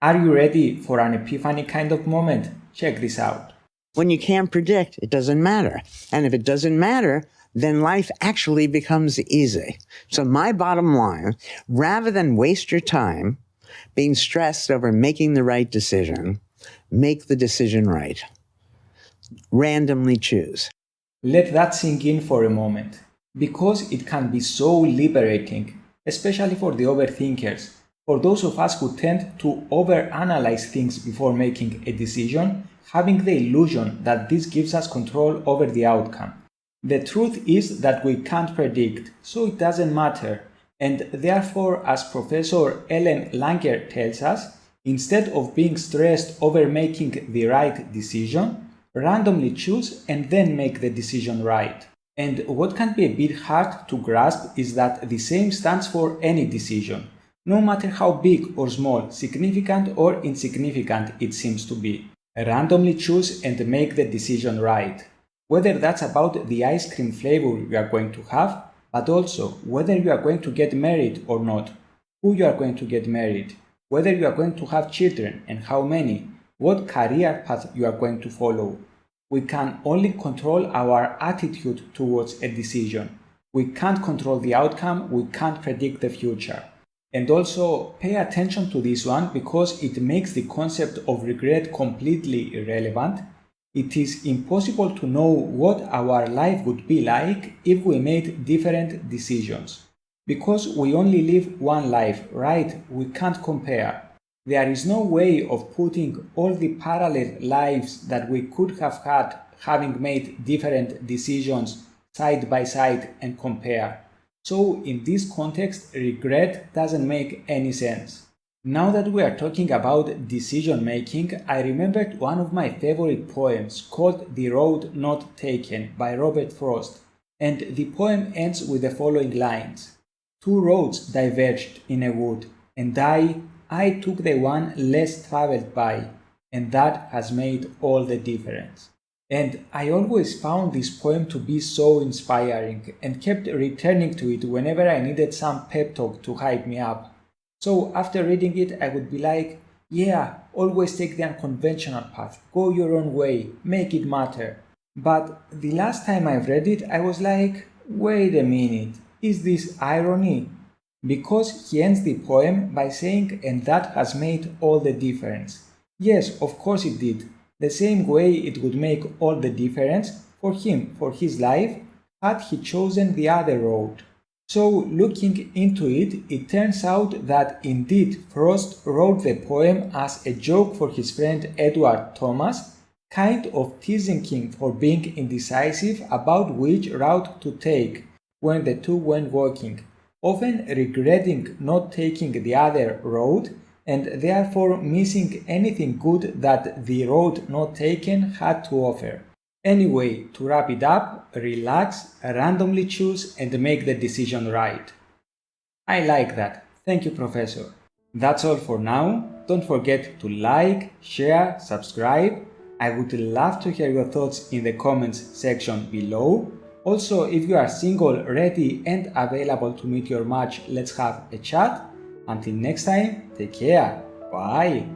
Are you ready for an epiphany kind of moment? Check this out. When you can't predict, it doesn't matter. And if it doesn't matter, then life actually becomes easy. So my bottom line, rather than waste your time being stressed over making the right decision, make the decision right. Randomly choose. Let that sink in for a moment, because it can be so liberating, especially for the overthinkers, for those of us who tend to overanalyze things before making a decision, having the illusion that this gives us control over the outcome. The truth is that we can't predict, so it doesn't matter, and therefore, as Professor Ellen Langer tells us, instead of being stressed over making the right decision, randomly choose and then make the decision right. And what can be a bit hard to grasp is that the same stands for any decision, no matter how big or small, significant or insignificant it seems to be. Randomly choose and make the decision right. Whether that's about the ice cream flavor you are going to have, but also whether you are going to get married or not, who you are going to get married, whether you are going to have children and how many, what career path you are going to follow. We can only control our attitude towards a decision. We can't control the outcome, we can't predict the future. And also pay attention to this one because it makes the concept of regret completely irrelevant. It is impossible to know what our life would be like if we made different decisions. Because we only live one life, right? We can't compare. There is no way of putting all the parallel lives that we could have had having made different decisions side by side and compare. So in this context, regret doesn't make any sense. Now that we are talking about decision making, I remembered one of my favorite poems called The Road Not Taken by Robert Frost, and the poem ends with the following lines. Two roads diverged in a wood, and I took the one less traveled by, and that has made all the difference. And I always found this poem to be so inspiring and kept returning to it whenever I needed some pep talk to hype me up. So after reading it, I would be like, yeah, always take the unconventional path, go your own way, make it matter. But the last time I've read it, I was like, wait a minute, is this irony? Because he ends the poem by saying, and that has made all the difference. Yes, of course it did. The same way it would make all the difference for him, for his life, had he chosen the other road. So looking into it, it turns out that indeed Frost wrote the poem as a joke for his friend Edward Thomas, kind of teasing him for being indecisive about which route to take when the two went walking, often regretting not taking the other road and therefore missing anything good that the road not taken had to offer. Anyway, to wrap it up, relax, randomly choose and make the decision right. I like that. Thank you, Professor. That's all for now. Don't forget to like, share, subscribe. I would love to hear your thoughts in the comments section below. Also, if you are single, ready and available to meet your match, let's have a chat. Until next time, take care. Bye.